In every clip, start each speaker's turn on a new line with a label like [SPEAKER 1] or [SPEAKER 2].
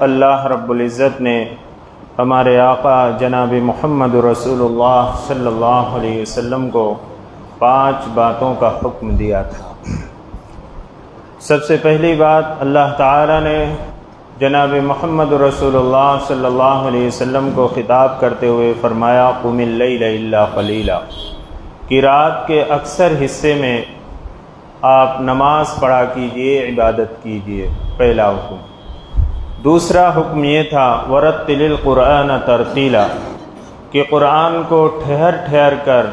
[SPEAKER 1] اللہ رب العزت نے ہمارے آقا جناب محمد رسول اللہ صلی اللہ علیہ وسلم کو 5 باتوں کا حکم دیا تھا۔ سب سے پہلی بات، اللہ تعالیٰ نے جناب محمد رسول اللہ صلی اللہ علیہ وسلم کو خطاب کرتے ہوئے فرمایا قم اللیل الا قلیلا، کہ رات کے اکثر حصے میں آپ نماز پڑھا کیجئے، عبادت کیجئے، پہلا حکم۔ دوسرا حکم یہ تھا ورتل القرآن ترتیلا، کہ قرآن کو ٹھہر ٹھہر کر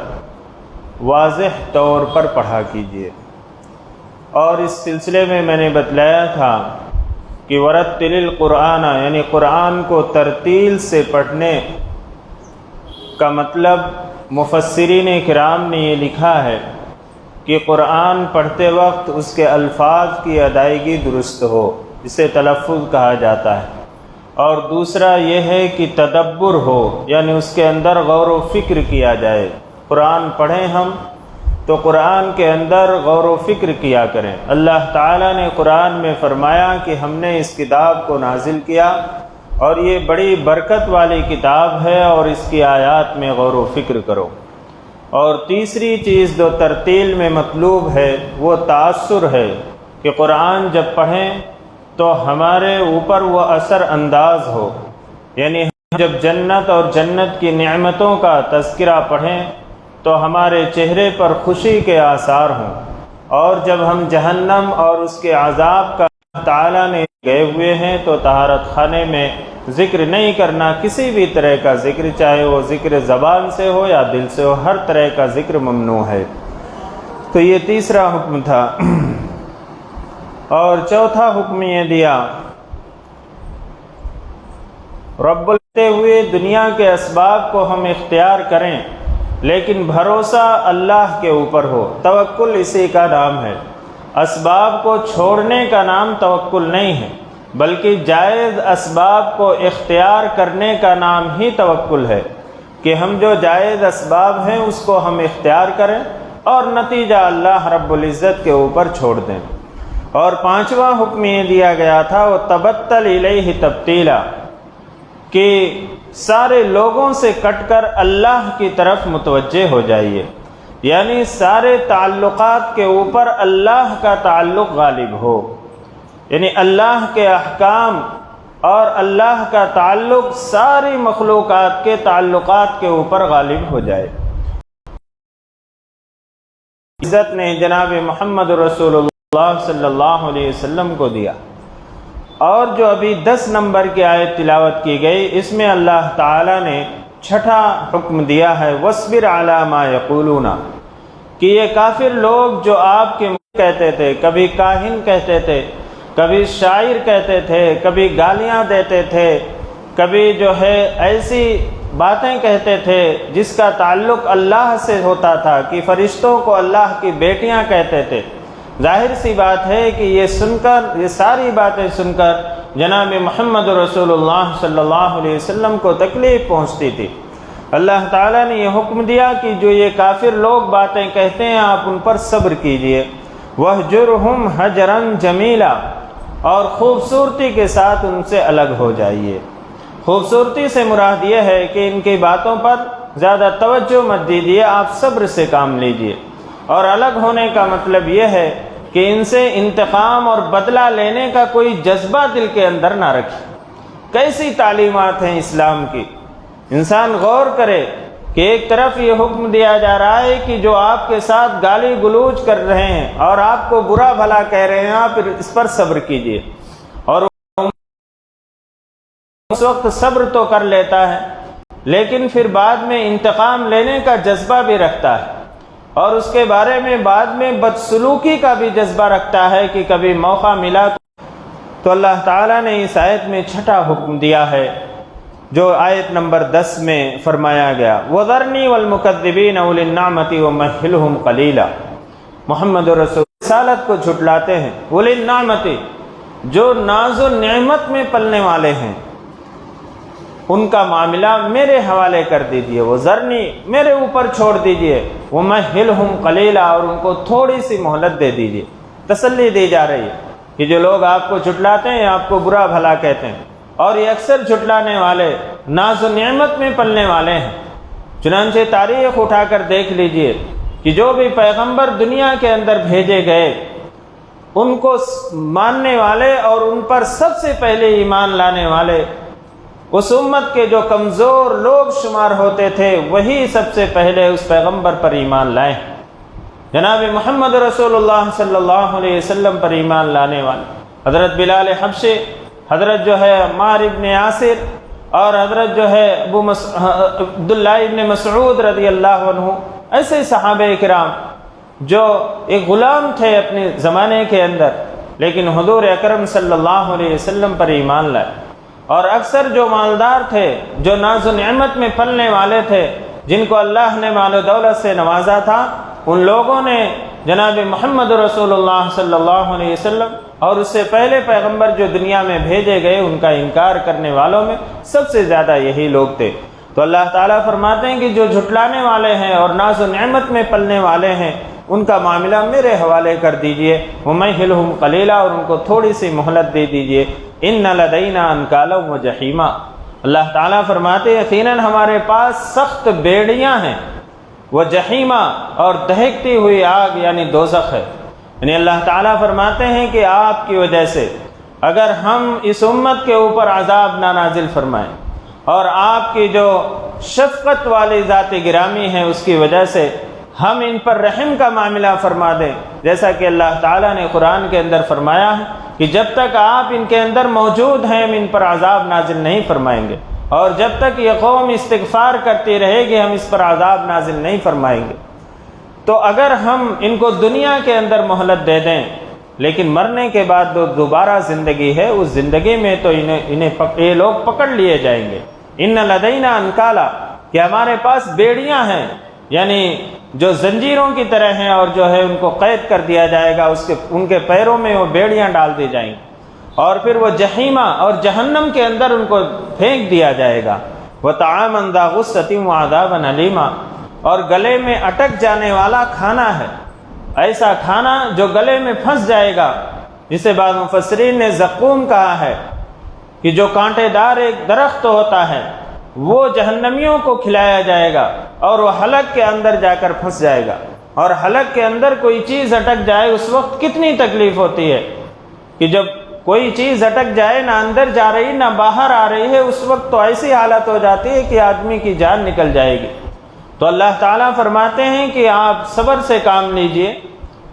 [SPEAKER 1] واضح طور پر پڑھا کیجئے۔ اور اس سلسلے میں نے بتلایا تھا کہ ورتل القرآن یعنی قرآن کو ترتیل سے پڑھنے کا مطلب مفسرین کرام نے یہ لکھا ہے کہ قرآن پڑھتے وقت اس کے الفاظ کی ادائیگی درست ہو، اسے تلفظ کہا جاتا ہے۔ اور دوسرا یہ ہے کہ تدبر ہو، یعنی اس کے اندر غور و فکر کیا جائے۔ قرآن پڑھیں ہم تو قرآن کے اندر غور و فکر کیا کریں۔ اللہ تعالیٰ نے قرآن میں فرمایا کہ ہم نے اس کتاب کو نازل کیا اور یہ بڑی برکت والی کتاب ہے اور اس کی آیات میں غور و فکر کرو۔ اور تیسری چیز جو ترتیل میں مطلوب ہے وہ تاثر ہے، کہ قرآن جب پڑھیں تو ہمارے اوپر وہ اثر انداز ہو، یعنی ہم جب جنت اور جنت کی نعمتوں کا تذکرہ پڑھیں تو ہمارے چہرے پر خوشی کے آثار ہوں، اور جب ہم جہنم اور اس کے عذاب کا تعالیٰ نے گئے ہوئے ہیں تو طہارت خانے میں ذکر نہیں کرنا، کسی بھی طرح کا ذکر، چاہے وہ ذکر زبان سے ہو یا دل سے ہو، ہر طرح کا ذکر ممنوع ہے۔ تو یہ تیسرا حکم تھا۔ اور چوتھا حکم یہ دیا رب لیتے ہوئے دنیا کے اسباب کو ہم اختیار کریں لیکن بھروسہ اللہ کے اوپر ہو۔ توکل اسی کا نام ہے، اسباب کو چھوڑنے کا نام توکل نہیں ہے، بلکہ جائز اسباب کو اختیار کرنے کا نام ہی توکل ہے، کہ ہم جو جائز اسباب ہیں اس کو ہم اختیار کریں اور نتیجہ اللہ رب العزت کے اوپر چھوڑ دیں۔ اور 5واں حکم یہ دیا گیا تھا وہ تبتل الیہ تبتیلا، کہ سارے لوگوں سے کٹ کر اللہ کی طرف متوجہ ہو جائیے، یعنی سارے تعلقات کے اوپر اللہ کا تعلق غالب ہو، یعنی اللہ کے احکام اور اللہ کا تعلق ساری مخلوقات کے تعلقات کے اوپر غالب ہو جائے۔ عزت نے جناب محمد رسول اللہ صلی اللہ علیہ وسلم کو دیا۔ اور جو ابھی 10 نمبر کی آیت تلاوت کی گئی، اس میں اللہ تعالیٰ نے 6ٹھا حکم دیا ہے وَاصْبِرْ عَلَىٰ مَا يَقُولُونَ، کہ یہ کافر لوگ جو آپ کے کہتے تھے، کبھی کاہن کہتے تھے، کبھی شاعر کہتے تھے، کبھی گالیاں دیتے تھے، کبھی جو ہے ایسی باتیں کہتے تھے جس کا تعلق اللہ سے ہوتا تھا، کہ فرشتوں کو اللہ کی بیٹیاں کہتے تھے۔ ظاہر سی بات ہے کہ یہ سن کر، یہ ساری باتیں سن کر جناب محمد رسول اللہ صلی اللہ علیہ وسلم کو تکلیف پہنچتی تھی۔ اللہ تعالیٰ نے یہ حکم دیا کہ جو یہ کافر لوگ باتیں کہتے ہیں آپ ان پر صبر کیجئے، وَاهْجُرْهُمْ هَجْرًا جَمِيلًا، اور خوبصورتی کے ساتھ ان سے الگ ہو جائیے۔ خوبصورتی سے مراد یہ ہے کہ ان کی باتوں پر زیادہ توجہ مت دیجیے، آپ صبر سے کام لیجئے۔ اور الگ ہونے کا مطلب یہ ہے کہ ان سے انتقام اور بدلہ لینے کا کوئی جذبہ دل کے اندر نہ رکھے۔ کیسی تعلیمات ہیں اسلام کی، انسان غور کرے کہ ایک طرف یہ حکم دیا جا رہا ہے کہ جو آپ کے ساتھ گالی گلوچ کر رہے ہیں اور آپ کو برا بھلا کہہ رہے ہیں آپ اس پر صبر کیجئے، اور اس وقت صبر تو کر لیتا ہے لیکن پھر بعد میں انتقام لینے کا جذبہ بھی رکھتا ہے، اور اس کے بارے میں بعد میں بدسلوکی کا بھی جذبہ رکھتا ہے کہ کبھی موقع ملا تو اللہ تعالیٰ نے اس آیت میں 6ٹھا حکم دیا ہے، جو آیت نمبر 10 میں فرمایا گیا وَذَرْنِي وَالْمُكَذِّبِينَ أُولِي النَّعْمَةِ وَمَهِّلْهُمْ قَلِيلًا۔ محمد رسول رسالت کو جھٹلاتے ہیں، اولی النعمت، جو ناز و نعمت میں پلنے والے ہیں، ان کا معاملہ میرے حوالے کر دیجئے، وہ ذرنی میرے اوپر چھوڑ دیجئے، وَمَهِّلْهُمْ قَلِيلًا، اور ان کو تھوڑی سی مہلت دے دیجئے۔ تسلی دی جا رہی ہے کہ جو لوگ آپ کو جھٹلاتے ہیں، آپ کو برا بھلا کہتے ہیں، اور یہ اکثر جھٹلانے والے ناز و نعمت میں پلنے والے ہیں۔ چنانچہ تاریخ اٹھا کر دیکھ لیجئے کہ جو بھی پیغمبر دنیا کے اندر بھیجے گئے ان کو ماننے والے اور ان پر سب سے پہلے ایمان لانے والے اس امت کے جو کمزور لوگ شمار ہوتے تھے وہی سب سے پہلے اس پیغمبر پر ایمان لائے۔ جناب محمد رسول اللہ صلی اللہ علیہ وسلم پر ایمان لانے والے حضرت بلال حبشی، حضرت جو ہے عمار ابن یاسر اور حضرت جو ہے عبداللہ ابن مسعود رضی اللہ عنہ، ایسے صحابہ کرام جو ایک غلام تھے اپنے زمانے کے اندر، لیکن حضور اکرم صلی اللہ علیہ وسلم پر ایمان لائے۔ اور اکثر جو مالدار تھے، جو ناز و نعمت میں پلنے والے تھے، جن کو اللہ نے مال و دولت سے نوازا تھا، ان لوگوں نے جناب محمد رسول اللہ صلی اللہ علیہ وسلم اور اس سے پہلے پیغمبر جو دنیا میں بھیجے گئے ان کا انکار کرنے والوں میں سب سے زیادہ یہی لوگ تھے۔ تو اللہ تعالیٰ فرماتے ہیں کہ جو جھٹلانے والے ہیں اور ناز و نعمت میں پلنے والے ہیں ان کا معاملہ میرے حوالے کر دیجئے، وَمَيْهِلْهُمْ قَلِيلًا، اور ان کو تھوڑی سی مہلت دے دیجئے، إِنَّ لَدَيْنَا أَنْكَالًا وَجَحِيمًا۔ اللہ تعالیٰ فرماتے ہیں یقیناً ہمارے پاس سخت بیڑیاں ہیں، وجحیمہ، اور دہکتی ہوئی آگ یعنی دوزخ ہے۔ یعنی اللہ تعالیٰ فرماتے ہیں کہ آپ کی وجہ سے اگر ہم اس امت کے اوپر عذاب نہ نازل فرمائیں اور آپ کی جو شفقت والی ذات گرامی ہے اس کی وجہ سے ہم ان پر رحم کا معاملہ فرما دیں، جیسا کہ اللہ تعالیٰ نے قرآن کے اندر فرمایا ہے کہ جب تک آپ ان کے اندر موجود ہیں ہم ان پر عذاب نازل نہیں فرمائیں گے، اور جب تک یہ قوم استغفار کرتی رہے گی ہم اس پر عذاب نازل نہیں فرمائیں گے۔ تو اگر ہم ان کو دنیا کے اندر مہلت دے دیں لیکن مرنے کے بعد جو دوبارہ زندگی ہے اس زندگی میں تو یہ لوگ پکڑ لیے جائیں گے۔ ان لدینا انکالا، کہ ہمارے پاس بیڑیاں ہیں، یعنی جو زنجیروں کی طرح ہیں، اور جو ہے ان کو قید کر دیا جائے گا، ان کے پیروں میں وہ بیڑیاں ڈال دی جائیں گی، اور پھر وہ جہیمہ اور جہنم کے اندر ان کو پھینک دیا جائے گا۔ وَطَعَامًا ذَا غُصَّةٍ وَعَذَابًا أَلِيمًا، اور گلے میں اٹک جانے والا کھانا ہے، ایسا کھانا جو گلے میں پھنس جائے گا، جسے بعض مفسرین نے زقوم کہا ہے، کہ جو کانٹے دار ایک درخت ہوتا ہے وہ جہنمیوں کو کھلایا جائے گا اور وہ حلق کے اندر جا کر پھنس جائے گا۔ اور حلق کے اندر کوئی چیز اٹک جائے اس وقت کتنی تکلیف ہوتی ہے کہ جب کوئی چیز اٹک جائے، نہ اندر جا رہی نہ باہر آ رہی ہے، اس وقت تو ایسی حالت ہو جاتی ہے کہ آدمی کی جان نکل جائے گی۔ تو اللہ تعالیٰ فرماتے ہیں کہ آپ صبر سے کام لیجئے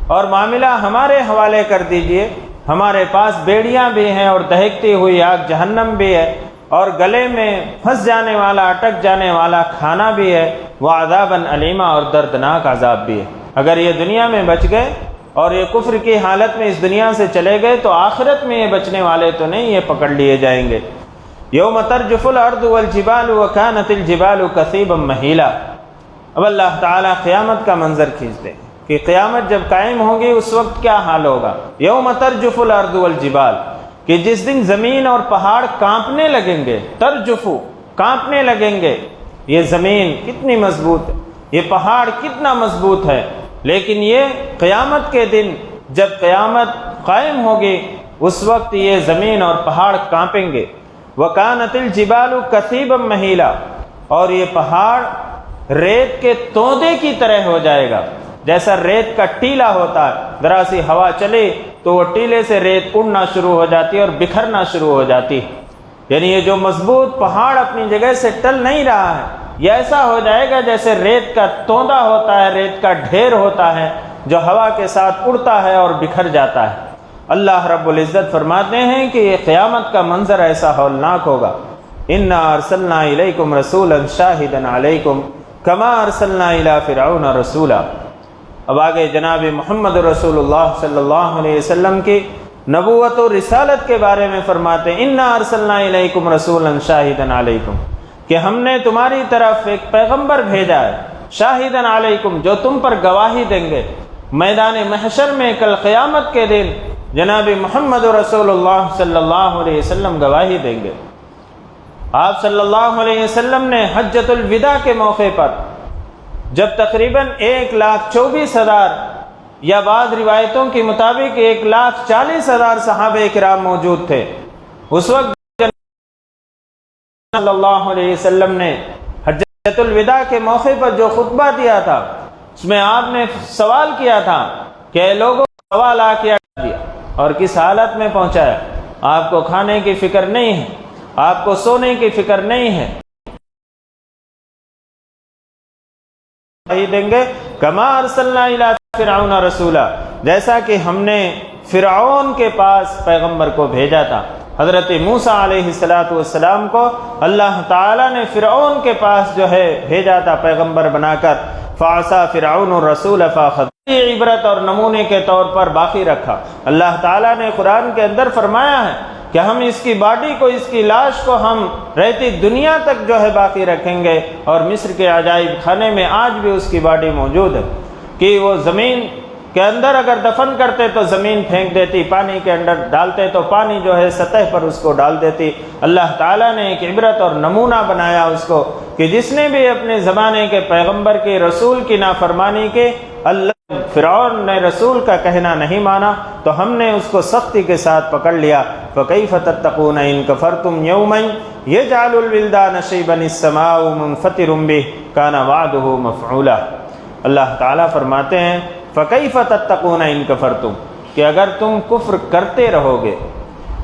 [SPEAKER 1] اور معاملہ ہمارے حوالے کر دیجئے، ہمارے پاس بیڑیاں بھی ہیں اور دہکتی ہوئی آگ جہنم بھی ہے، اور گلے میں پھنس جانے والا اٹک جانے والا کھانا بھی ہے، وعذابًا علیما، اور دردناک عذاب بھی ہے۔ اگر یہ دنیا میں بچ گئے اور یہ کفر کی حالت میں اس دنیا سے چلے گئے تو آخرت میں یہ بچنے والے تو نہیں، یہ پکڑ لیے جائیں گے۔ یوم ترجف الارض والجبال وکانت الجبال کثیبا مہیلا۔ اب اللہ تعالیٰ قیامت کا منظر کھینچتے ہیں کہ قیامت جب قائم ہوگی اس وقت کیا حال ہوگا۔ یوم ترجف الارض والجبال، کہ جس دن زمین اور پہاڑ کانپنے لگیں گے، ترجفو، کانپنے لگیں گے۔ یہ زمین کتنی مضبوط ہے، یہ پہاڑ کتنا مضبوط ہے، لیکن یہ قیامت کے دن جب قیامت قائم ہوگی اس وقت یہ زمین اور پہاڑ کانپیں گے۔ وَكَانَتِ الْجِبَالُ كَثِيبًا مَهِيلًا، اور یہ پہاڑ ریت کے تودے کی طرح ہو جائے گا، جیسا ریت کا ٹیلا ہوتا ہے، ذرا سی ہوا چلے تو وہ ٹیلے سے ریت اڑنا شروع ہو جاتی ہے اور بکھرنا شروع ہو جاتی ہے۔ یعنی یہ جو مضبوط پہاڑ اپنی جگہ سے ٹل نہیں رہا ہے، یہ ایسا ہو جائے گا جیسے ریت کا توندا ہوتا ہے، ریت کا ڈھیر ہوتا ہے جو ہوا کے ساتھ اڑتا ہے اور بکھر جاتا ہے۔ اللہ رب العزت فرماتے ہیں کہ یہ قیامت کا منظر ایسا ہولناک ہوگا۔ اِنَّا أَرْسَلْنَا إِلَيْكُمْ رَسُولًا شَاهِدًا عَلَيْكُمْ كَمَا أَرْسَلْنَا إِلَى فِرْعَوْنَ رَسُولًا۔ اب آگے جناب محمد رسول اللہ صلی اللہ علیہ وسلم کی نبوت و رسالت کے بارے میں فرماتے ہیں اِنَّا أَرْسَلْنَا إِلَيْكُمْ رَسُولًا شَاهِدًا عَلَيْكُمْ، کہ ہم نے تمہاری طرف ایک پیغمبر بھیجا ہے، شاہدًا علیکم، جو تم پر گواہی دیں گے میدان محشر میں کل قیامت کے دن۔ جناب محمد رسول اللہ صلی اللہ علیہ وسلم گواہی دیں گے۔ آپ صلی اللہ علیہ وسلم نے حجۃ الوداع کے موقع پر جب تقریباً 1,24,000 یا بعض روایتوں کے مطابق 1,40,000 صحابہ کرام موجود تھے، اس وقت صلی اللہ علیہ وسلم نے حجۃ الوداع کے موقع پر جو خطبہ دیا تھا اس میں آپ نے سوال کیا تھا کہ اے لوگوں، سوال آ کیا دیا اور کس حالت میں پہنچایا؟ آپ کو کھانے کی فکر نہیں ہے، آپ کو سونے کی فکر نہیں ہے، دیں گے کما ارسلنا الی فرعون رسولا، جیسا کہ ہم نے فرعون کے پاس پیغمبر کو بھیجا تھا۔ حضرت موسیٰ علیہ السلام کو اللہ تعالیٰ نے فرعون کے پاس جو ہے بھیجا تھا پیغمبر بنا کر، فعصا فرعون الرسول فاخذ، یہ عبرت اور نمونے کے طور پر باقی رکھا۔ اللہ تعالیٰ نے قرآن کے اندر فرمایا ہے کہ ہم اس کی باڈی کو، اس کی لاش کو ہم رہتی دنیا تک جو ہے باقی رکھیں گے، اور مصر کے عجائب خانے میں آج بھی اس کی باڈی موجود ہے کہ وہ زمین کے اندر اگر دفن کرتے تو زمین پھینک دیتی، پانی کے اندر ڈالتے تو پانی جو ہے سطح پر اس کو ڈال دیتی۔ اللہ تعالیٰ نے ایک عبرت اور نمونہ بنایا اس کو کہ جس نے بھی اپنے زمانے کے پیغمبر کی، رسول کی نافرمانی کی، اللہ فرعون نے رسول کا کہنا نہیں مانا تو ہم نے اس کو سختی کے ساتھ پکڑ لیا۔ فَكَيْفَ تَتَّقُونَ إِن كَفَرْتُمْ يَوْمًا يَجْعَلُ الْوِلْدَانَ شَيْبًا السَّمَاءُ مُنْفَطِرٌ بِهِ كَانَ وَعْدُهُ مَفْعُولًا۔ اللہ تعالیٰ فرماتے ہیں فَكَيْفَ تَتَّقُونَ إِن كَفَرْتُمْ، کہ اگر تم کفر کرتے رہو گے،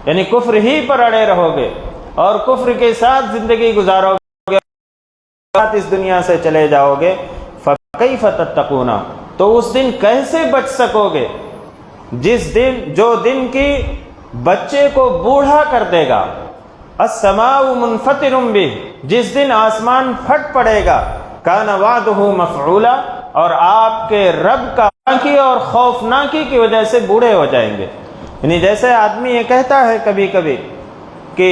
[SPEAKER 1] یعنی کفر ہی پر اڑے رہو گے اور کفر کے ساتھ زندگی گزارو گے، اس دنیا سے چلے جاؤ گے، فَكَيْفَ تَتَّقُونَ، تو اس دن کیسے بچ سکو گے؟ جو دن کی بچے کو بوڑھا کر دے گا، السماء منفطر بہ، جس دن آسمان پھٹ پڑے گا، کان وعدہ مفعولا، اور آپ کے رب کا کی اور خوفناکی کی وجہ سے بوڑھے ہو جائیں گے۔ یعنی جیسے آدمی یہ کہتا ہے کبھی کبھی کہ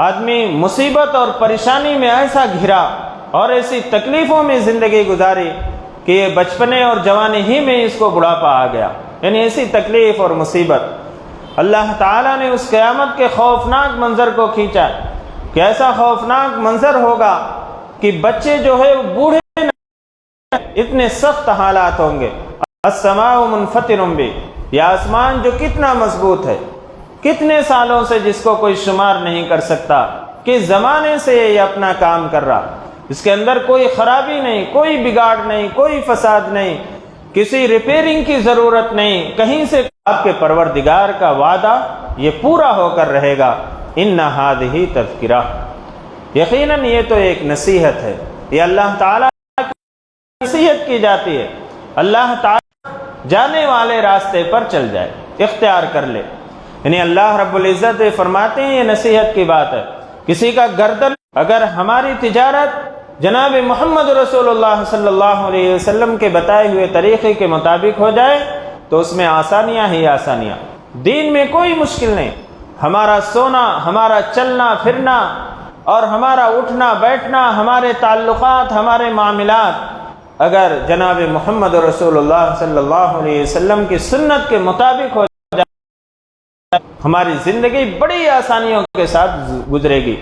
[SPEAKER 1] آدمی مصیبت اور پریشانی میں ایسا گھرا اور ایسی تکلیفوں میں زندگی گزاری کہ یہ بچپنے اور جوانی ہی میں اس کو بڑھاپا آ گیا، یعنی ایسی تکلیف اور مصیبت۔ اللہ تعالیٰ نے اس قیامت کے خوفناک منظر کو کھینچا کہ ایسا خوفناک منظر ہوگا کہ بچے جو ہے بوڑھے، اتنے سخت حالات ہوں گے۔ السماء منفطر بہ، یہ آسمان جو کتنا مضبوط ہے، کتنے سالوں سے جس کو کوئی شمار نہیں کر سکتا، کس زمانے سے یہ اپنا کام کر رہا، اس کے اندر کوئی خرابی نہیں، کوئی بگاڑ نہیں، کوئی فساد نہیں، کسی ریپیرنگ کی ضرورت نہیں، کہیں سے آپ کے پروردگار کا وعدہ یہ پورا ہو کر رہے گا۔ ان ہذہ تذکرہ، یقیناً یہ تو ایک نصیحت ہے، یہ اللہ تعالیٰ کی نصیحت کی جاتی ہے۔ اللہ تعالیٰ جانے والے راستے پر چل جائے، اختیار کر لے، یعنی اللہ رب العزت فرماتے ہیں یہ نصیحت کی بات ہے۔ کسی کا گردن، اگر ہماری تجارت جناب محمد رسول اللہ صلی اللہ علیہ وسلم کے بتائے ہوئے طریقے کے مطابق ہو جائے تو اس میں آسانیاں ہی آسانیاں، دین میں کوئی مشکل نہیں۔ ہمارا سونا، ہمارا چلنا پھرنا اور ہمارا اٹھنا بیٹھنا، ہمارے تعلقات، ہمارے معاملات اگر جناب محمد رسول اللہ صلی اللہ علیہ وسلم کی سنت کے مطابق ہو جائے، ہماری زندگی بڑی آسانیوں کے ساتھ گزرے گی۔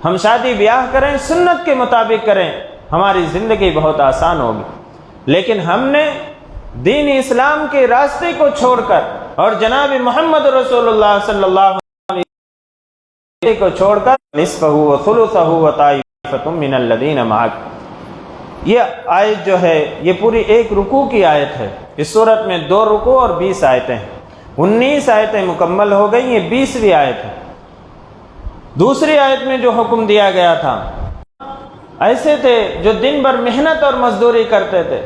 [SPEAKER 1] ہم شادی بیاہ کریں، سنت کے مطابق کریں، ہماری زندگی بہت آسان ہوگی۔ لیکن ہم نے دین اسلام کے راستے کو چھوڑ کر اور جناب محمد رسول اللہ صلی اللہ علیہ وسلم کو چھوڑ کر نصفہ و ثلثہ و طائفۃ من الذین معک، یہ آیت جو ہے یہ پوری ایک رکوع کی آیت ہے۔ اس صورت میں 2 رکوع اور 20 آیتیں ہیں، 19 آیتیں مکمل ہو گئی، یہ 20ویں آیت ہے۔ دوسری آیت میں جو حکم دیا گیا تھا، ایسے تھے جو دن بھر محنت اور مزدوری کرتے تھے،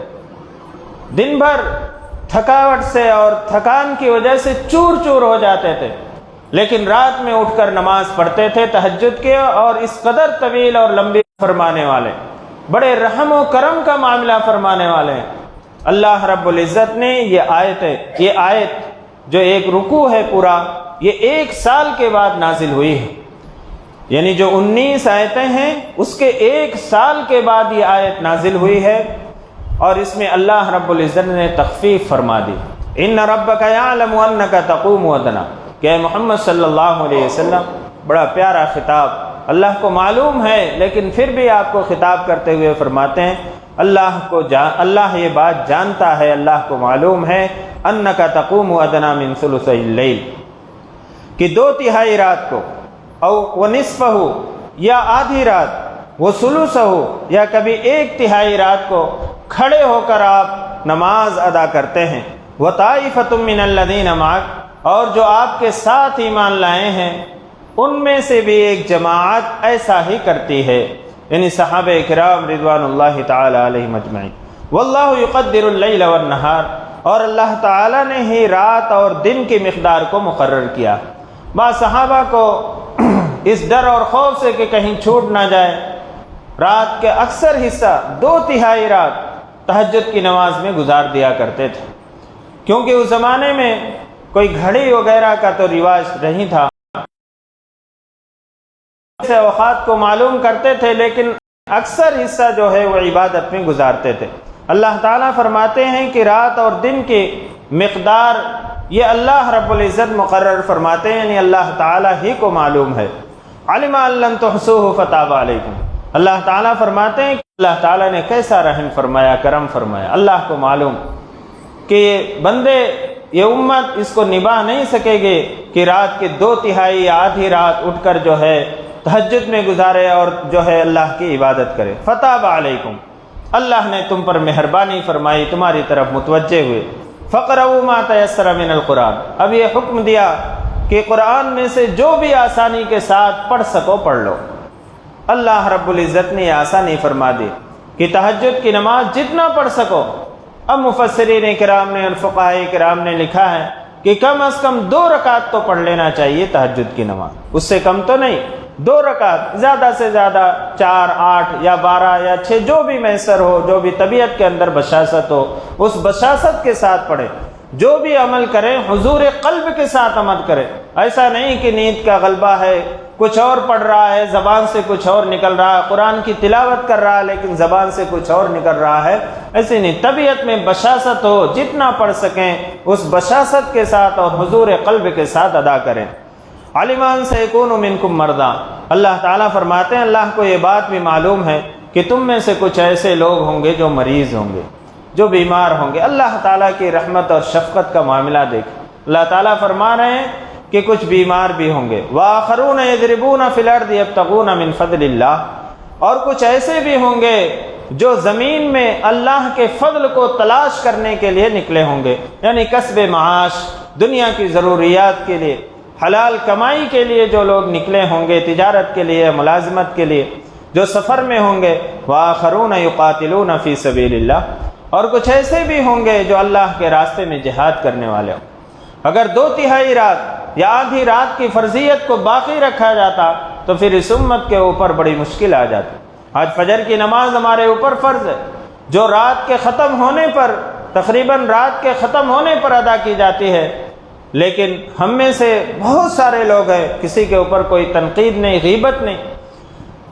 [SPEAKER 1] دن بھر تھکاوٹ سے اور تھکان کی وجہ سے چور چور ہو جاتے تھے، لیکن رات میں اٹھ کر نماز پڑھتے تھے تہجد کے، اور اس قدر طویل اور لمبی فرمانے والے، بڑے رحم و کرم کا معاملہ فرمانے والے ہیں۔ اللہ رب العزت نے یہ آیت جو ایک رکوع ہے پورا، یہ 1 سال کے بعد نازل ہوئی ہے، یعنی جو 19 آیتیں ہیں اس کے 1 سال کے بعد یہ آیت نازل ہوئی ہے، اور اس میں اللہ رب العزت نے تخفیف فرما دی۔ ان ربک یعلم انک تقوم ادنی، کہ محمد صلی اللہ علیہ وسلم، بڑا پیارا خطاب، اللہ کو معلوم ہے لیکن پھر بھی آپ کو خطاب کرتے ہوئے فرماتے ہیں اللہ یہ بات جانتا ہے، اللہ کو معلوم ہے، انک تقوم ادنی من ثلثی اللیل، کہ 2/3 رات کو، او ونصفہ، یا آدھی رات، وہ ثلثہ یا کبھی 1/3 رات کو کھڑے ہو کر آپ نماز ادا کرتے ہیں۔ وَطَائِفَةٌ مِّنَ الَّذِينَ مَعَكَ، اور جو آپ کے ساتھ ایمان لائے ہیں ان میں سے بھی ایک جماعت ایسا ہی کرتی ہے، یعنی صحابہ کرام رضوان اللہ تعالی علیہم اجمعین۔ واللہ یقدر اللیل والنہار، اور اللہ تعالی نے ہی رات اور دن کی مقدار کو مقرر کیا۔ بعض صحابہ کو اس ڈر اور خوف سے کہ کہیں چھوٹ نہ جائے، رات کے اکثر حصہ 2/3 رات تہجد کی نماز میں گزار دیا کرتے تھے، کیونکہ اس زمانے میں کوئی گھڑی وغیرہ کا تو رواج نہیں تھا، سے اوقات کو معلوم کرتے تھے، لیکن اکثر حصہ جو ہے وہ عبادت میں گزارتے تھے۔ اللہ تعالیٰ فرماتے ہیں کہ رات اور دن کی مقدار یہ اللہ رب العزت مقرر فرماتے ہیں، یعنی اللہ تعالیٰ ہی کو معلوم ہے۔ علم ان لن تحصوہ فتاب علیکم، اللہ تعالیٰ فرماتے ہیں کہ اللہ تعالیٰ نے کیسا رحم فرمایا، کرم فرمایا، اللہ کو معلوم کہ یہ بندے، یہ امت اس کو نبھا نہیں سکے گی کہ رات کے 2/3 یا آدھی رات اٹھ کر جو ہے تہجد میں گزارے اور جو ہے اللہ کی عبادت کرے۔ فتاب علیکم، اللہ نے تم پر مہربانی فرمائی، تمہاری طرف متوجہ ہوئے۔ فقرؤوا ما تیسر من القرآن، اب یہ حکم دیا کہ قرآن میں سے جو بھی آسانی کے ساتھ پڑھ سکو پڑھ لو۔ اللہ رب العزت نے یہ آسانی فرما دی کہ تہجد کی نماز جتنا پڑھ سکو۔ اب مفسرین کرام نے اور فقہاء کرام نے لکھا ہے کہ کم از کم 2 رکعت تو پڑھ لینا چاہیے تہجد کی نماز، اس سے کم تو نہیں، 2 رکعت، زیادہ سے زیادہ 4، 8 یا 12 یا 6 جو بھی میسر ہو، جو بھی طبیعت کے اندر بشاشت ہو، اس بشاشت کے ساتھ پڑھے۔ جو بھی عمل کریں حضور قلب کے ساتھ عمل کرے، ایسا نہیں کہ نیند کا غلبہ ہے، کچھ اور پڑھ رہا ہے، زبان سے کچھ اور نکل رہا ہے، قرآن کی تلاوت کر رہا ہے لیکن زبان سے کچھ اور نکل رہا ہے، ایسے نہیں، طبیعت میں بشاشت ہو، جتنا پڑھ سکیں اس بشاشت کے ساتھ اور حضور قلب کے ساتھ ادا کریں۔ علمان سیکون منکم مرضی، اللہ تعالیٰ فرماتے ہیں اللہ کو یہ بات بھی معلوم ہے کہ تم میں سے کچھ ایسے لوگ ہوں گے جو مریض ہوں گے، جو بیمار ہوں گے۔ اللہ تعالیٰ کی رحمت اور شفقت کا معاملہ دیکھ، اللہ تعالیٰ فرما رہے ہیں کہ کچھ بیمار بھی ہوں گے۔ وآخرون یضربون فی الارض یبتغون من فضل اللہ، اور کچھ ایسے بھی ہوں گے جو زمین میں اللہ کے فضل کو تلاش کرنے کے لیے نکلے ہوں گے، یعنی کسب معاش، دنیا کی ضروریات کے لیے، حلال کمائی کے لیے جو لوگ نکلے ہوں گے، تجارت کے لیے، ملازمت کے لیے، جو سفر میں ہوں گے۔ وآخرون یقاتلون فی سبیل اللہ، اور کچھ ایسے بھی ہوں گے جو اللہ کے راستے میں جہاد کرنے والے ہوں۔ اگر 2/3 رات یا آدھی رات کی فرضیت کو باقی رکھا جاتا تو پھر اس امت کے اوپر بڑی مشکل آ جاتی۔ آج فجر کی نماز ہمارے اوپر فرض ہے، جو رات کے ختم ہونے پر، تقریباً رات کے ختم ہونے پر ادا کی جاتی ہے، لیکن ہم میں سے بہت سارے لوگ ہیں، کسی کے اوپر کوئی تنقید نہیں، غیبت نہیں،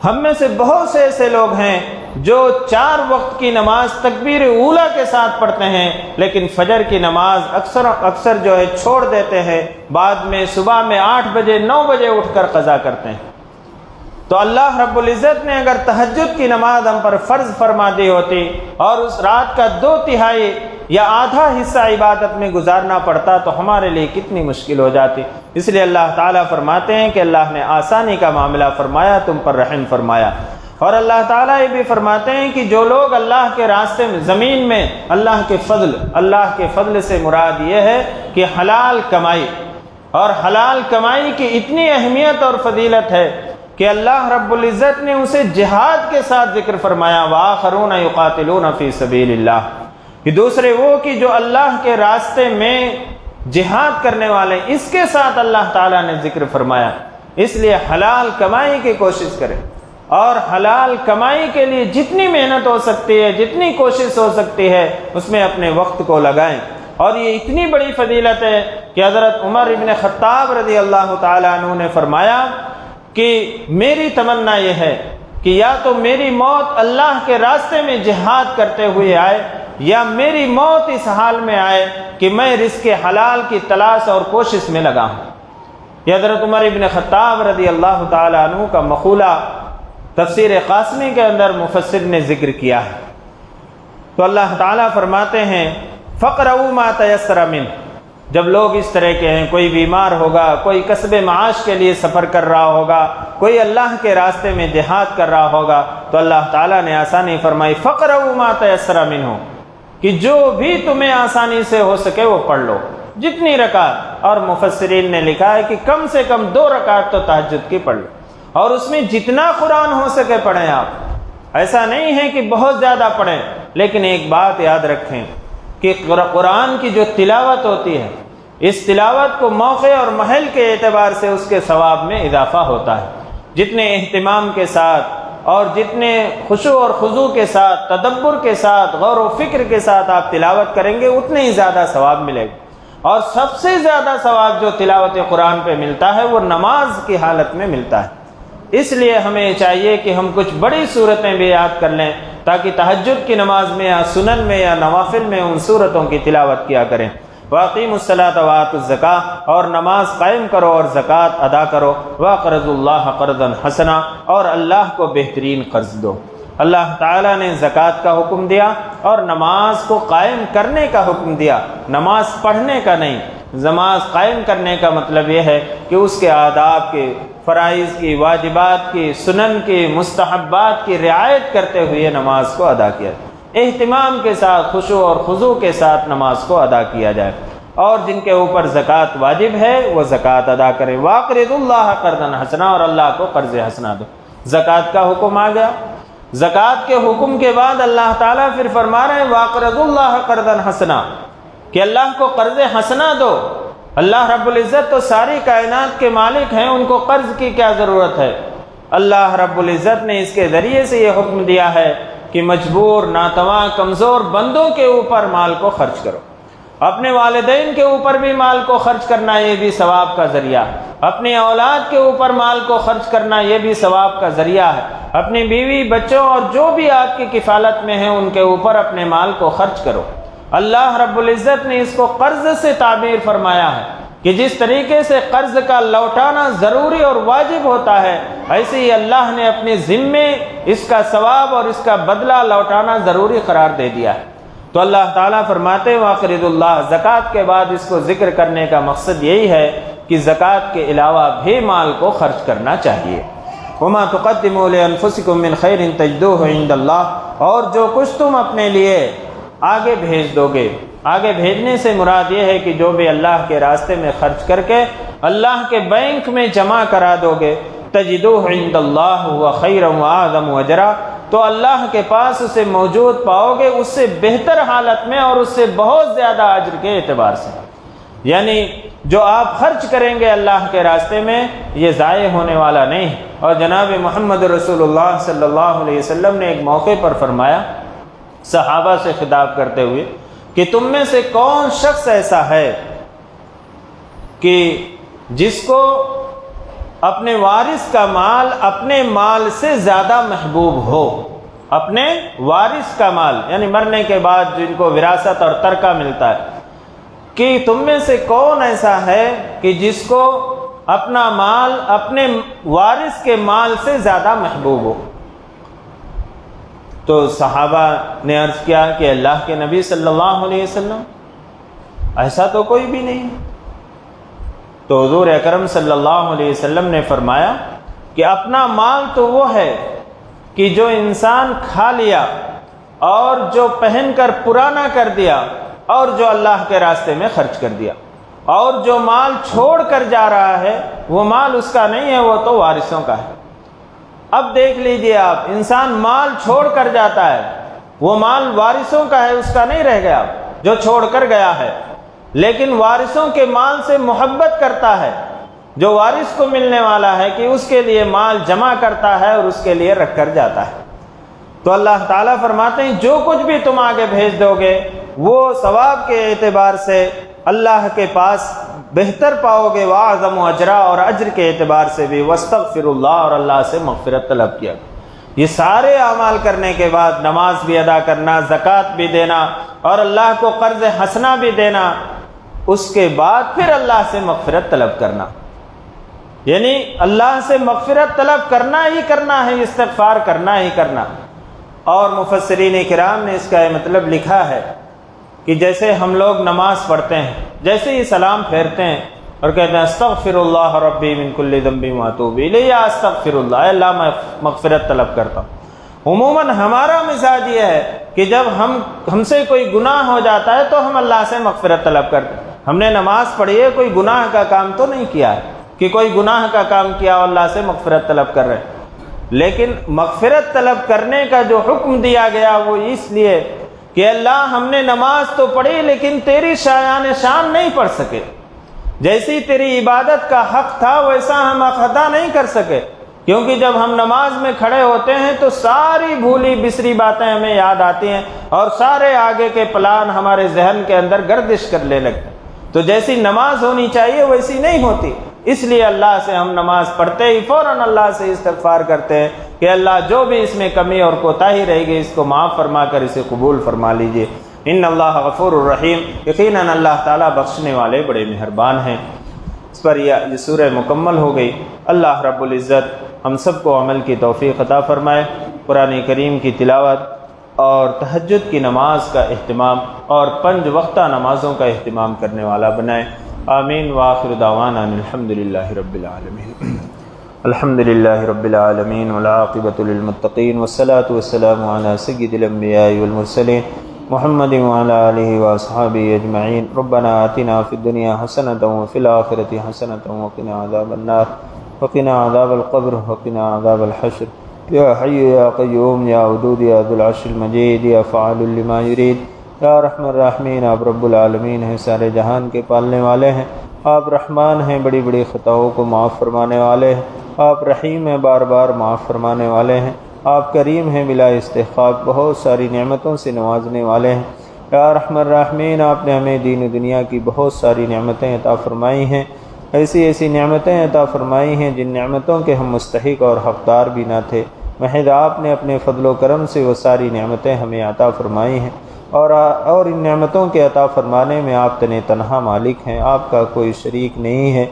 [SPEAKER 1] ہم میں سے بہت سے ایسے لوگ ہیں جو 4 وقت کی نماز تکبیر اولیٰ کے ساتھ پڑھتے ہیں، لیکن فجر کی نماز اکثر جو ہے چھوڑ دیتے ہیں، بعد میں صبح میں 8 بجے 9 بجے اٹھ کر قضا کرتے ہیں۔ تو اللہ رب العزت نے اگر تہجد کی نماز ہم پر فرض فرما دی ہوتی اور اس رات کا 2/3 یا آدھا حصہ عبادت میں گزارنا پڑتا تو ہمارے لیے کتنی مشکل ہو جاتی۔ اس لیے اللہ تعالیٰ فرماتے ہیں کہ اللہ نے آسانی کا معاملہ فرمایا، تم پر رحم فرمایا۔ اور اللہ تعالیٰ یہ بھی فرماتے ہیں کہ جو لوگ اللہ کے راستے میں، زمین میں اللہ کے فضل سے مراد یہ ہے کہ حلال کمائی، اور حلال کمائی کی اتنی اہمیت اور فضیلت ہے کہ اللہ رب العزت نے اسے جہاد کے ساتھ ذکر فرمایا۔ وآخرون یقاتلون فی سبیل اللہ، کہ دوسرے وہ کہ جو اللہ کے راستے میں جہاد کرنے والے، اس کے ساتھ اللہ تعالیٰ نے ذکر فرمایا۔ اس لیے حلال کمائی کی کوشش کریں، اور حلال کمائی کے لیے جتنی محنت ہو سکتی ہے، جتنی کوشش ہو سکتی ہے، اس میں اپنے وقت کو لگائیں۔ اور یہ اتنی بڑی فضیلت ہے کہ حضرت عمر ابن خطاب رضی اللہ تعالیٰ عنہ نے فرمایا کہ میری تمنا یہ ہے کہ یا تو میری موت اللہ کے راستے میں جہاد کرتے ہوئے آئے، یا میری موت اس حال میں آئے کہ میں رزق حلال کی تلاش اور کوشش میں لگا ہوں۔ یہ حضرت عمر ابن خطاب رضی اللہ تعالیٰ عنہ کا مقولہ تفسیر قاسمی کے اندر مفسر نے ذکر کیا ہے۔ تو اللہ تعالیٰ فرماتے ہیں فَقْرَؤُوا مَا تَيَسَّرَ مِنْهُ، جب لوگ اس طرح کے ہیں، کوئی بیمار ہوگا، کوئی کسب معاش کے لیے سفر کر رہا ہوگا، کوئی اللہ کے راستے میں جہاد کر رہا ہوگا، تو اللہ تعالیٰ نے آسانی فرمائی فَقْرَؤُوا مَا تَيَسَّرَ مِنْهُ، کہ جو بھی تمہیں آسانی سے ہو سکے وہ پڑھ لو، جتنی رکعت۔ اور مفسرین نے لکھا ہے کہ کم سے کم 2 رکعت تو تہجد کی پڑھ لو، اور اس میں جتنا قرآن ہو سکے پڑھیں آپ۔ ایسا نہیں ہے کہ بہت زیادہ پڑھیں، لیکن ایک بات یاد رکھیں کہ قرآن کی جو تلاوت ہوتی ہے، اس تلاوت کو موقع اور محل کے اعتبار سے اس کے ثواب میں اضافہ ہوتا ہے۔ جتنے اہتمام کے ساتھ اور جتنے خشوع اور خضوع کے ساتھ، تدبر کے ساتھ، غور و فکر کے ساتھ آپ تلاوت کریں گے، اتنے ہی زیادہ ثواب ملے گا۔ اور سب سے زیادہ ثواب جو تلاوت قرآن پہ ملتا ہے وہ نماز کی حالت میں ملتا ہے۔ اس لیے ہمیں چاہیے کہ ہم کچھ بڑی صورتیں بھی یاد کر لیں، تاکہ تہجد کی نماز میں یا سنن میں یا نوافل میں ان صورتوں کی تلاوت کیا کریں۔ وَأَقِيمُوا الصَّلَاةَ وَآتُوا الزَّكَاةَ، اور نماز قائم کرو اور زکوٰۃ ادا کرو۔ وَأَقْرِضُوا اللَّهَ قَرْضًا حَسَنًا، اور اللہ کو بہترین قرض دو۔ اللہ تعالیٰ نے زکوٰۃ کا حکم دیا اور نماز کو قائم کرنے کا حکم دیا، نماز پڑھنے کا نہیں۔ نماز قائم کرنے کا مطلب یہ ہے کہ اس کے آداب کے، فرائض کی، واجبات کی، سنن کی، مستحبات کی رعایت کرتے ہوئے نماز کو ادا کیا، اہتمام کے ساتھ، خشوع اور خضوع کے ساتھ نماز کو ادا کیا جائے۔ اور جن کے اوپر زکوٰۃ واجب ہے وہ زکوٰۃ ادا کرے۔ وَأَقْرِضُوا اللَّهَ قَرْضًا حَسَنًا، اور اللہ کو قرض حسنہ دو۔ زکوٰۃ کا حکم آ گیا۔ زکوٰۃ کے حکم کے بعد اللہ تعالیٰ پھر فرما رہے ہیں وَأَقْرِضُوا اللَّهَ قَرْضًا حَسَنًا، کہ اللہ کو قرض حسنہ دو۔ اللہ رب العزت تو ساری کائنات کے مالک ہیں، ان کو قرض کی کیا ضرورت ہے؟ اللہ رب العزت نے اس کے ذریعے سے یہ حکم دیا ہے کہ مجبور، ناتواں، کمزور بندوں کے اوپر مال کو خرچ کرو۔ اپنے والدین کے اوپر بھی مال کو خرچ کرنا یہ بھی ثواب کا ذریعہ ہے، اپنی اولاد کے اوپر مال کو خرچ کرنا یہ بھی ثواب کا ذریعہ ہے، اپنی بیوی، بچوں اور جو بھی آپ کی کفالت میں ہیں ان کے اوپر اپنے مال کو خرچ کرو۔ اللہ رب العزت نے اس کو قرض سے تعبیر فرمایا ہے کہ جس طریقے سے قرض کا لوٹانا ضروری اور واجب ہوتا ہے، ایسے ہی اللہ نے اپنے ذمے اس کا ثواب اور اس کا بدلہ لوٹانا ضروری قرار دے دیا ہے۔ تو اللہ تعالیٰ فرماتے ہیں وَأَقْرِضُوا اللَّهَ، زکوٰۃ کے بعد اس کو ذکر کرنے کا مقصد یہی ہے کہ زکوٰۃ کے علاوہ بھی مال کو خرچ کرنا چاہیے۔ وَمَا تُقَدِّمُوا لِأَنفُسِكُم مِّن خَيْرٍ تَجِدُوهُ عِندَ اللَّهِ، اور جو کچھ تم اپنے لیے آگے بھیج دو گے، آگے بھیجنے سے مراد یہ ہے کہ جو بھی اللہ کے راستے میں خرچ کر کے اللہ کے بینک میں جمع کرا دو گے، تجدوه عند اللہ هو خیرا واعظم اجرا، تو اللہ کے پاس اسے موجود پاؤ گے اس سے بہتر حالت میں اور اس سے بہت زیادہ اجر کے اعتبار سے۔ یعنی جو آپ خرچ کریں گے اللہ کے راستے میں یہ ضائع ہونے والا نہیں۔ اور جناب محمد رسول اللہ صلی اللہ علیہ وسلم نے ایک موقع پر فرمایا صحابہ سے خطاب کرتے ہوئے کہ تم میں سے کون شخص ایسا ہے کہ جس کو اپنے وارث کا مال اپنے مال سے زیادہ محبوب ہو؟ اپنے وارث کا مال یعنی مرنے کے بعد جن کو وراثت اور ترکہ ملتا ہے، کہ تم میں سے کون ایسا ہے کہ جس کو اپنا مال اپنے وارث کے مال سے زیادہ محبوب ہو؟ تو صحابہ نے عرض کیا کہ اللہ کے نبی صلی اللہ علیہ وسلم، ایسا تو کوئی بھی نہیں۔ تو حضور اکرم صلی اللہ علیہ وسلم نے فرمایا کہ اپنا مال تو وہ ہے کہ جو انسان کھا لیا اور جو پہن کر پرانا کر دیا اور جو اللہ کے راستے میں خرچ کر دیا، اور جو مال چھوڑ کر جا رہا ہے وہ مال اس کا نہیں ہے، وہ تو وارثوں کا ہے۔ اب دیکھ لیجئے آپ، انسان مال چھوڑ کر جاتا ہے، وہ مال وارثوں کا ہے، اس کا نہیں رہ گیا جو چھوڑ کر گیا ہے، لیکن وارثوں کے مال سے محبت کرتا ہے، جو وارث کو ملنے والا ہے کہ اس کے لیے مال جمع کرتا ہے اور اس کے لیے رکھ کر جاتا ہے۔ تو اللہ تعالیٰ فرماتے ہیں جو کچھ بھی تم آگے بھیج دو گے وہ ثواب کے اعتبار سے اللہ کے پاس بہتر پاؤ گے، وَأَعْظَمُ اجرا، اور اجر کے اعتبار سے بھی وَاسْتَغْفِرُوا اللَّهَ، اور اللہ سے مغفرت طلب کیا۔ یہ سارے اعمال کرنے کے بعد نماز بھی ادا کرنا، زکوٰۃ بھی دینا اور اللہ کو قرض حسنہ بھی دینا، اس کے بعد پھر اللہ سے مغفرت طلب کرنا، یعنی اللہ سے مغفرت طلب کرنا ہی کرنا ہے، استغفار کرنا ہی کرنا۔ اور مفسرین کرام نے اس کا یہ مطلب لکھا ہے کہ جیسے ہم لوگ نماز پڑھتے ہیں، جیسے ہی سلام پھیرتے ہیں اور کہتے ہیں استغفر اللہ ربی من کل ذنب واتوب الیہ، یا استغفر اللہ، اے اللہ میں مغفرت طلب کرتا ہوں۔ عموماً ہمارا مزاج یہ ہے کہ جب ہم سے کوئی گناہ ہو جاتا ہے تو ہم اللہ سے مغفرت طلب کرتے ہیں۔ ہم نے نماز پڑھی ہے، کوئی گناہ کا کام تو نہیں کیا ہے کہ کوئی گناہ کا کام کیا اور اللہ سے مغفرت طلب کر رہے ہیں، لیکن مغفرت طلب کرنے کا جو حکم دیا گیا وہ اس لیے کہ اللہ ہم نے نماز تو پڑھی لیکن تیری شایان شان نہیں پڑھ سکے، جیسی تیری عبادت کا حق تھا ویسا ہم ادا نہیں کر سکے، کیونکہ جب ہم نماز میں کھڑے ہوتے ہیں تو ساری بھولی بسری باتیں ہمیں یاد آتی ہیں اور سارے آگے کے پلان ہمارے ذہن کے اندر گردش کرنے لگتے ہیں، تو جیسی نماز ہونی چاہیے ویسی نہیں ہوتی۔ اس لیے اللہ سے ہم نماز پڑھتے ہی فوراً اللہ سے استغفار کرتے ہیں کہ اللہ جو بھی اس میں کمی اور کوتاہی رہے گی اس کو معاف فرما کر اسے قبول فرما لیجئے۔ ان اللہ غفور الرحیم، یقیناً اللہ تعالیٰ بخشنے والے بڑے مہربان ہیں۔ اس پر یہ سورہ مکمل ہو گئی۔ اللہ رب العزت ہم سب کو عمل کی توفیق عطا فرمائے، قرآن کریم کی تلاوت اور تہجد کی نماز کا اہتمام اور 5 وقتہ نمازوں کا اہتمام کرنے والا بنائے، آمین۔ وآخر دعوانا الحمد للہ رب العالمین۔ الحمد للہ رب العالمین والعاقبۃ للمتقین والصلاة والسلام علی سید الانبیاء والمرسلین محمد وعلی آلہ واصحابہ اجمعین۔ ربنا آتنا فی الدنیا حسنۃ وفی الآخرۃ حسنۃ وقنا عذاب النار وقنا عذاب القبر وقنا عذاب الحشر۔ یا حی یا قیوم یا ودود یا ذو العرش المجید یا فعال لما یرید، یا رحم الرحمین، آپ رب العالمین ہیں، سارے جہان کے پالنے والے ہیں، آپ رحمان ہیں، بڑی بڑی خطاؤں کو معاف فرمانے والے ہیں، آپ رحیم ہیں، بار بار معاف فرمانے والے ہیں، آپ کریم ہیں، بلا استحقاق بہت ساری نعمتوں سے نوازنے والے ہیں۔ یا رحم الرحمین، آپ نے ہمیں دین و دنیا کی بہت ساری نعمتیں عطا فرمائی ہیں، ایسی ایسی نعمتیں عطا فرمائی ہیں جن نعمتوں کے ہم مستحق اور حقدار بھی نہ تھے، محض آپ نے اپنے فضل و کرم سے وہ ساری نعمتیں ہمیں عطا فرمائی ہیں، اور ان نعمتوں کے عطا فرمانے میں آپ تنہا مالک ہیں، آپ کا کوئی شریک نہیں ہے۔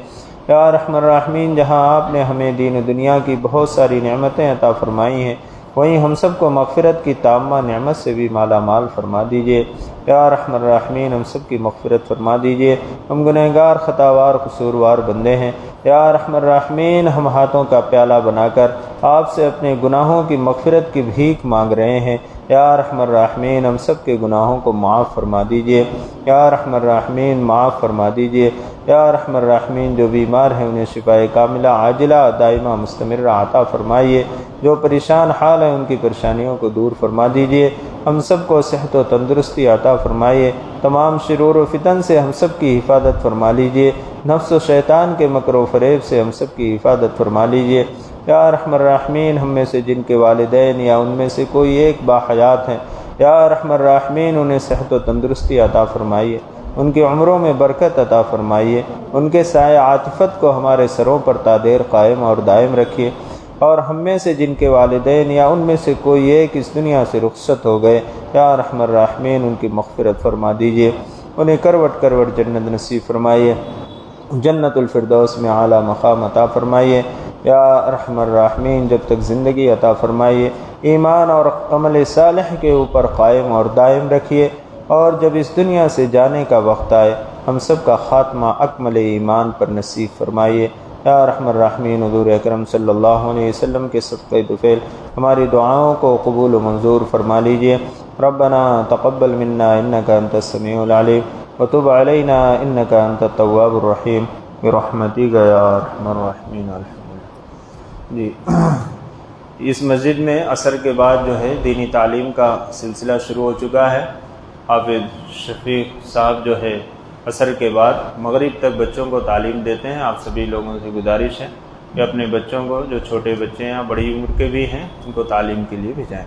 [SPEAKER 1] یا رحم الرحمین، جہاں آپ نے ہمیں دین و دنیا کی بہت ساری نعمتیں عطا فرمائی ہیں وہیں ہم سب کو مغفرت کی تامہ نعمت سے بھی مالا مال فرما دیجئے۔ یا رحم الرحمین، ہم سب کی مغفرت فرما دیجئے، ہم گنہگار خطاوار قصوروار بندے ہیں۔ یا رحم الرحمین، ہم ہاتھوں کا پیالہ بنا کر آپ سے اپنے گناہوں کی مغفرت کی بھیک مانگ رہے ہیں۔ یا رحم الرحمین، ہم سب کے گناہوں کو معاف فرما دیجئے۔ یا رحم الرحمین، معاف فرما دیجئے۔ یا رحم الرحمین، جو بیمار ہیں انہیں شفائے کاملہ عاجلہ دائمہ مستمرہ عطا فرمائیے، جو پریشان حال ہیں ان کی پریشانیوں کو دور فرما دیجئے، ہم سب کو صحت و تندرستی عطا فرمائیے، تمام شرور و فتن سے ہم سب کی حفاظت فرما لیجئے، نفس و شیطان کے مکر و فریب سے ہم سب کی حفاظت فرما لیجئے۔ یا رحم الرحمین، ہم میں سے جن کے والدین یا ان میں سے کوئی ایک باحیات ہیں، یا رحم الرحمین انہیں صحت و تندرستی عطا فرمائیے، ان کی عمروں میں برکت عطا فرمائیے، ان کے سایہ عاطفت کو ہمارے سروں پر تا دیر قائم اور دائم رکھیے، اور ہم میں سے جن کے والدین یا ان میں سے کوئی ایک اس دنیا سے رخصت ہو گئے، یا رحم الرحمین ان کی مغفرت فرما دیجیے، انہیں کروٹ کروٹ جنت نصیب فرمائیے، جنت الفردوس میں اعلیٰ مقام عطا فرمائیے۔ یا رحم الرحمین، جب تک زندگی عطا فرمائیے، ایمان اور عمل صالح کے اوپر قائم اور دائم رکھیے، اور جب اس دنیا سے جانے کا وقت آئے ہم سب کا خاتمہ اکمل ایمان پر نصیب فرمائیے۔ یا رحم الرحمین، حضور اکرم صلی اللہ علیہ وسلم کے صدقہ طفیل ہماری دعاؤں کو قبول و منظور فرما لیجئے۔ ربنا تقبل منا انک انت السمیع العلیم وتب علینا انک انت التواب الرحیم برحمتک یا ارحم الراحمین۔ جی، اس مسجد میں عصر کے بعد جو ہے دینی تعلیم کا سلسلہ شروع ہو چکا ہے۔ حافظ شفیق صاحب جو ہے عصر کے بعد مغرب تک بچوں کو تعلیم دیتے ہیں۔ آپ سبھی لوگوں سے گزارش ہے کہ اپنے بچوں کو، جو چھوٹے بچے ہیں یا بڑی عمر کے بھی ہیں، ان کو تعلیم کے لیے بھیجائیں۔